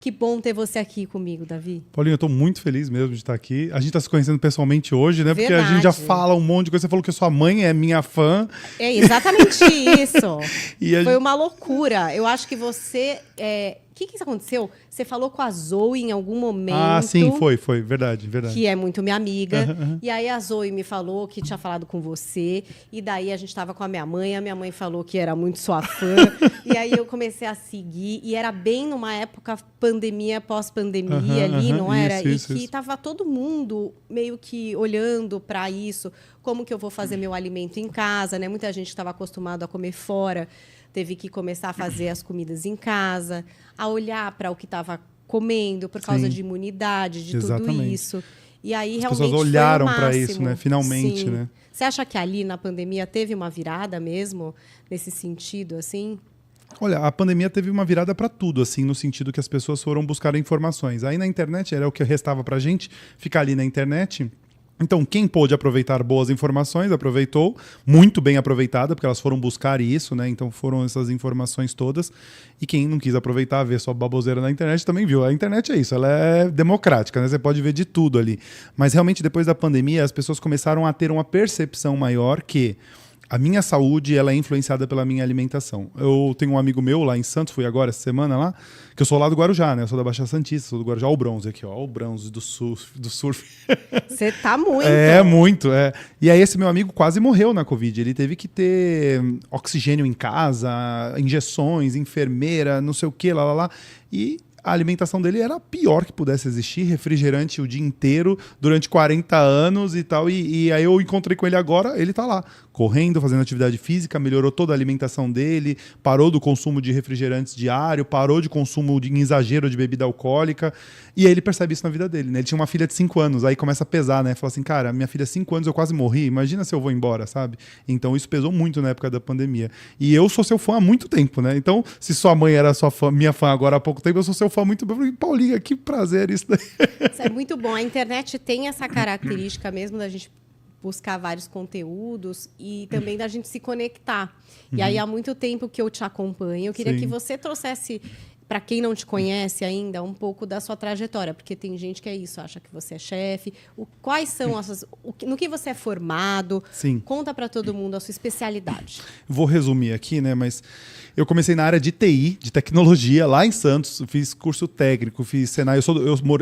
Que bom ter você aqui comigo, Davi. Paulinho, eu tô muito feliz mesmo de estar aqui. A gente tá se conhecendo pessoalmente hoje, né? Porque a Verdade. gente já fala um monte de coisa. Você falou que sua mãe é minha fã. É exatamente isso. E Foi uma loucura. Eu acho que você... O que aconteceu? Você falou com a Zoe em algum momento. Ah, sim, foi. Verdade. Que é muito minha amiga. E aí a Zoe me falou que tinha falado com você. E daí a gente estava com a minha mãe falou que era muito sua fã. E aí eu comecei a seguir. E era bem numa época pandemia, pós-pandemia ali, não era? Isso. E que tava todo mundo meio que olhando para isso. Como que eu vou fazer meu alimento em casa, né? Muita gente estava acostumado a comer fora. Teve que começar a fazer as comidas em casa, a olhar para o que estava comendo por causa de imunidade, de tudo isso. E aí as realmente pessoas olharam para isso, né? Finalmente, Sim. né? Você acha que ali na pandemia teve uma virada mesmo nesse sentido, assim? Olha, a pandemia teve uma virada para tudo, assim, no sentido que as pessoas foram buscar informações. Aí na internet era o que restava pra gente, ficar ali na internet. Então, quem pôde aproveitar boas informações, aproveitou, muito bem aproveitada, porque elas foram buscar isso, né? Então foram essas informações todas. E quem não quis aproveitar, ver só baboseira na internet, também viu. A internet é isso, ela é democrática, né? Você pode ver de tudo ali. Mas realmente, depois da pandemia, as pessoas começaram a ter uma percepção maior que a minha saúde ela é influenciada pela minha alimentação. Eu tenho um amigo meu lá em Santos, fui agora essa semana lá, que eu sou lá do Guarujá, né? Eu sou da Baixada Santista, sou do Guarujá. Olha o bronze aqui, ó. Olha o bronze do surf. Você tá muito. Muito. E aí esse meu amigo quase morreu na Covid. Ele teve que ter oxigênio em casa, injeções, enfermeira, não sei o que, lá. E a alimentação dele era a pior que pudesse existir, refrigerante o dia inteiro, durante 40 anos e tal. E aí eu encontrei com ele agora, ele tá lá, correndo, fazendo atividade física, melhorou toda a alimentação dele, parou do consumo de refrigerantes diário, parou de consumo em exagero de bebida alcoólica. E aí ele percebe isso na vida dele, né? Ele tinha uma filha de 5 anos, aí começa a pesar, né? Fala assim, cara, minha filha de 5 anos, eu quase morri, imagina se eu vou embora, sabe? Então isso pesou muito na época da pandemia. E eu sou seu fã há muito tempo, né? Então, se sua mãe era sua fã, minha fã agora há pouco tempo, eu sou seu fã há muito tempo. Paulinha, que prazer isso daí. Isso é muito bom. A internet tem essa característica mesmo da gente buscar vários conteúdos e também da gente se conectar. E aí há muito tempo que eu te acompanho. Eu queria que você trouxesse, para quem não te conhece ainda, um pouco da sua trajetória, porque tem gente que é isso, acha que você é chefe. Quais são no que você é formado? Sim. Conta para todo mundo a sua especialidade. Vou resumir aqui, né? Mas eu comecei na área de TI, de tecnologia, lá em Santos. Fiz curso técnico, fiz Senai.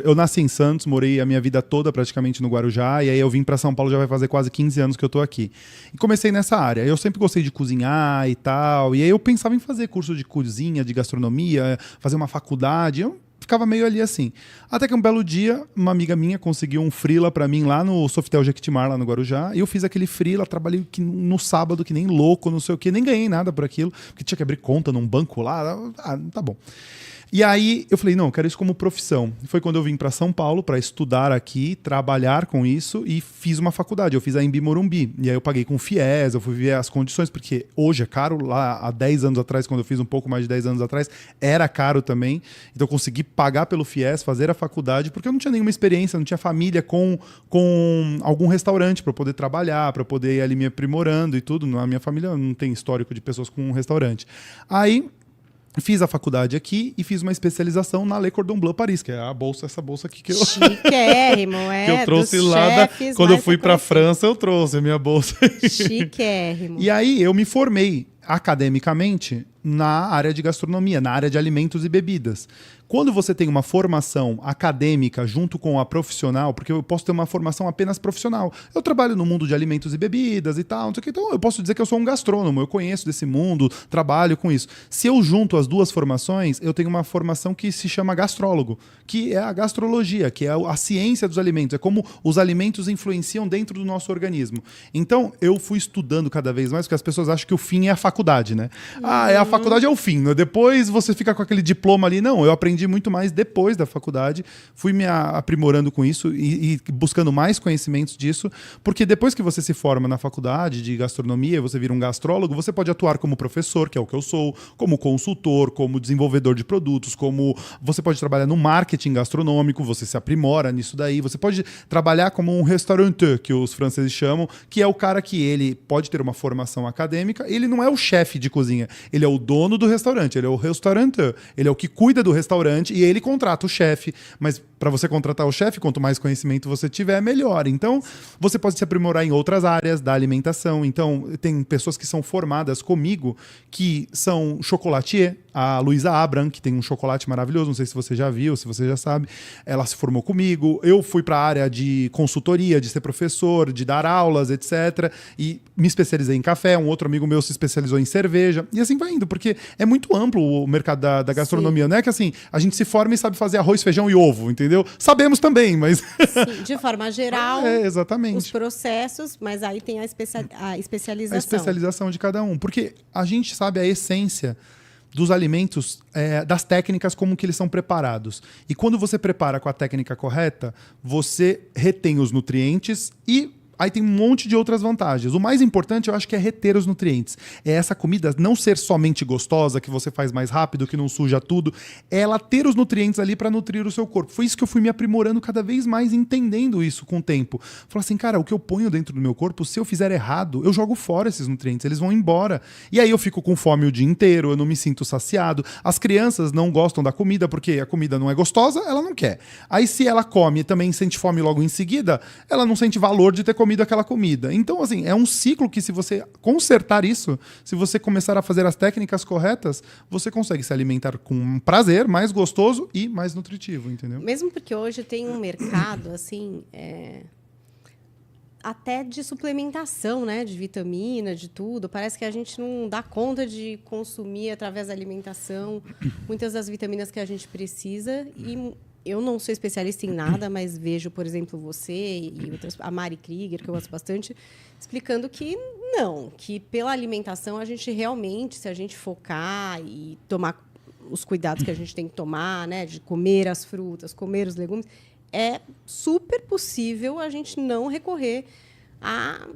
Eu nasci em Santos, morei a minha vida toda praticamente no Guarujá. E aí eu vim para São Paulo, já vai fazer quase 15 anos que eu tô aqui. E comecei nessa área. Eu sempre gostei de cozinhar e tal. E aí eu pensava em fazer curso de cozinha, de gastronomia, fazer uma faculdade. Eu ficava meio ali assim. Até que um belo dia, uma amiga minha conseguiu um freela pra mim lá no Sofitel Jequitimar, lá no Guarujá. E eu fiz aquele freela, trabalhei no sábado que nem louco, não sei o quê. Nem ganhei nada por aquilo, porque tinha que abrir conta num banco lá. Ah, tá bom. E aí eu falei, não, eu quero isso como profissão. Foi quando eu vim para São Paulo para estudar aqui, trabalhar com isso e fiz uma faculdade. Eu fiz a Embi Morumbi. E aí eu paguei com FIES, eu fui ver as condições, porque hoje é caro. Lá há 10 anos atrás, quando eu fiz um pouco mais de 10 anos atrás, era caro também. Então eu consegui pagar pelo FIES, fazer a faculdade, porque eu não tinha nenhuma experiência, não tinha família com algum restaurante para poder trabalhar, para poder ir ali me aprimorando e tudo. Na minha família não tem histórico de pessoas com um restaurante. Aí fiz a faculdade aqui e fiz uma especialização na Le Cordon Bleu Paris, que é essa bolsa aqui que eu... Chiquérrimo, que eu trouxe lá quando eu fui para a França, eu trouxe a minha bolsa. Chiquérrimo. E aí eu me formei academicamente na área de gastronomia, na área de alimentos e bebidas. Quando você tem uma formação acadêmica junto com a profissional, porque eu posso ter uma formação apenas profissional. Eu trabalho no mundo de alimentos e bebidas e tal, não sei o que, então eu posso dizer que eu sou um gastrônomo, eu conheço desse mundo, trabalho com isso. Se eu junto as duas formações, eu tenho uma formação que se chama gastrólogo, que é a gastrologia, que é a ciência dos alimentos, é como os alimentos influenciam dentro do nosso organismo. Então, eu fui estudando cada vez mais, porque as pessoas acham que o fim é a faculdade, né? A faculdade é o fim, né? Depois você fica com aquele diploma ali. Não, eu aprendi muito mais depois da faculdade, fui me aprimorando com isso e buscando mais conhecimentos disso, porque depois que você se forma na faculdade de gastronomia, você vira um gastrólogo, você pode atuar como professor, que é o que eu sou, como consultor, como desenvolvedor de produtos, como você pode trabalhar no marketing gastronômico, você se aprimora nisso daí, você pode trabalhar como um restaurateur, que os franceses chamam, que é o cara que ele pode ter uma formação acadêmica, ele não é o chefe de cozinha, ele é o o dono do restaurante, ele é o restaurateur, ele é o que cuida do restaurante e ele contrata o chefe. Mas para você contratar o chefe, quanto mais conhecimento você tiver, melhor. Então, você pode se aprimorar em outras áreas da alimentação. Então, tem pessoas que são formadas comigo que são chocolatier. A Luísa Abram, que tem um chocolate maravilhoso, não sei se você já viu, se você já sabe, ela se formou comigo. Eu fui para a área de consultoria, de ser professor, de dar aulas, etc. E me especializei em café. Um outro amigo meu se especializou em cerveja. E assim vai indo, porque é muito amplo o mercado da gastronomia. Sim. Não é que assim, a gente se forma e sabe fazer arroz, feijão e ovo, entendeu? Sabemos também, mas... Sim, de forma geral, exatamente. Os processos, mas aí tem a especialização. A especialização de cada um. Porque a gente sabe a essência dos alimentos, das técnicas, como que eles são preparados. E quando você prepara com a técnica correta, você retém os nutrientes e aí tem um monte de outras vantagens. O mais importante, eu acho que é reter os nutrientes. É essa comida não ser somente gostosa, que você faz mais rápido, que não suja tudo. É ela ter os nutrientes ali para nutrir o seu corpo. Foi isso que eu fui me aprimorando cada vez mais, entendendo isso com o tempo. Falei assim, cara, o que eu ponho dentro do meu corpo, se eu fizer errado, eu jogo fora esses nutrientes, eles vão embora. E aí eu fico com fome o dia inteiro, eu não me sinto saciado. As crianças não gostam da comida, porque a comida não é gostosa, ela não quer. Aí se ela come e também sente fome logo em seguida, ela não sente valor de ter comido aquela comida. Então, assim, é um ciclo que se você consertar isso, se você começar a fazer as técnicas corretas, você consegue se alimentar com prazer, mais gostoso e mais nutritivo, entendeu? Mesmo porque hoje tem um mercado, assim, até de suplementação, né? De vitamina, de tudo. Parece que a gente não dá conta de consumir através da alimentação muitas das vitaminas que a gente precisa. E eu não sou especialista em nada, mas vejo, por exemplo, você e outras, a Mari Krieger, que eu gosto bastante, explicando que não, que pela alimentação a gente realmente, se a gente focar e tomar os cuidados que a gente tem que tomar, né, de comer as frutas, comer os legumes, é super possível a gente não recorrer a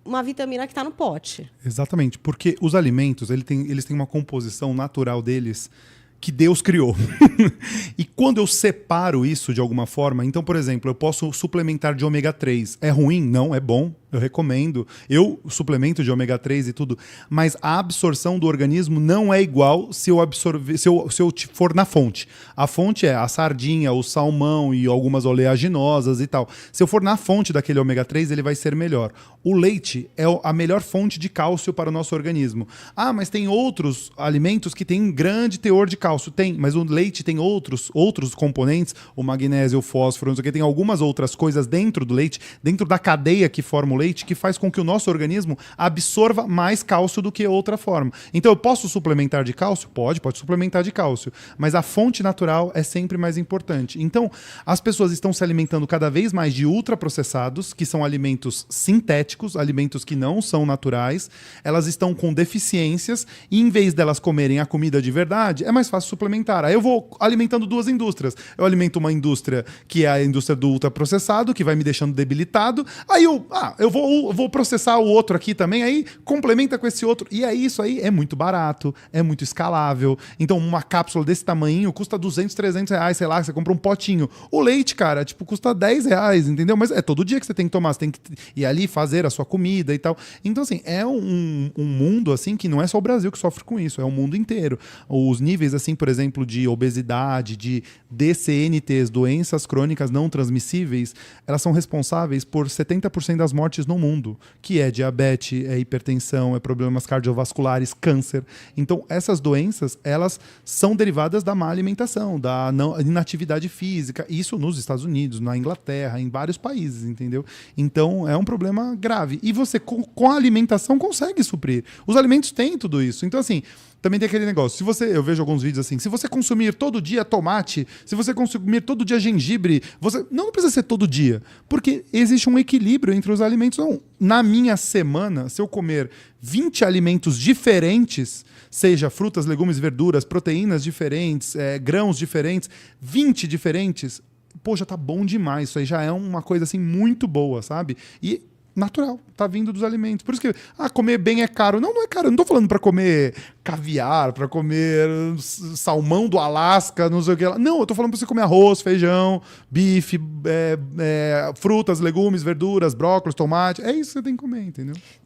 uma vitamina que está no pote. Exatamente, porque os alimentos, eles têm uma composição natural deles que Deus criou. E quando eu separo isso de alguma forma, então, por exemplo, eu posso suplementar de ômega 3. É ruim? Não, é bom. Eu recomendo. Eu suplemento de ômega 3 e tudo, mas a absorção do organismo não é igual se eu absorver, se eu for na fonte. A fonte é a sardinha, o salmão e algumas oleaginosas e tal. Se eu for na fonte daquele ômega 3, ele vai ser melhor. O leite é a melhor fonte de cálcio para o nosso organismo. Ah, mas tem outros alimentos que têm grande teor de cálcio. Tem, mas o leite tem outros componentes, o magnésio, o fósforo, não sei o que, tem algumas outras coisas dentro do leite, dentro da cadeia que forma o leite, que faz com que o nosso organismo absorva mais cálcio do que outra forma. Então eu posso suplementar de cálcio? Pode suplementar de cálcio, mas a fonte natural é sempre mais importante. Então as pessoas estão se alimentando cada vez mais de ultraprocessados, que são alimentos sintéticos, alimentos que não são naturais, elas estão com deficiências e em vez delas comerem a comida de verdade, é mais fácil suplementar. Aí eu vou alimentando duas indústrias. Eu alimento uma indústria que é a indústria do ultraprocessado, que vai me deixando debilitado. Aí eu vou processar o outro aqui também, aí complementa com esse outro. E aí isso aí é muito barato, é muito escalável. Então uma cápsula desse tamanho custa 200, 300 reais, sei lá, você compra um potinho. O leite, cara, tipo, custa 10 reais, entendeu? Mas é todo dia que você tem que tomar, você tem que ir ali fazer a sua comida e tal. Então, assim, é um mundo, assim, que não é só o Brasil que sofre com isso, é o mundo inteiro. Os níveis, assim, por exemplo, de obesidade, de DCNTs, doenças crônicas não transmissíveis, elas são responsáveis por 70% das mortes no mundo, que é diabetes, é hipertensão, é problemas cardiovasculares, câncer. Então, essas doenças, elas são derivadas da má alimentação, da inatividade física, isso nos Estados Unidos, na Inglaterra, em vários países, entendeu? Então, é um problema grave. E você, com a alimentação, consegue suprir. Os alimentos têm tudo isso. Então, assim, também tem aquele negócio, eu vejo alguns vídeos assim, se você consumir todo dia tomate, se você consumir todo dia gengibre, não precisa ser todo dia, porque existe um equilíbrio entre os alimentos. Não, na minha semana, se eu comer 20 alimentos diferentes, seja frutas, legumes, verduras, proteínas diferentes, grãos diferentes, 20 diferentes, pô, já tá bom demais, isso aí já é uma coisa assim muito boa, sabe? E natural, tá vindo dos alimentos. Por isso que comer bem é caro. Não é caro. Eu não tô falando para comer caviar, para comer salmão do Alasca, não sei o que lá. Não, eu tô falando para você comer arroz, feijão, bife, frutas, legumes, verduras, brócolis, tomate. É isso que você tem que comer, entendeu?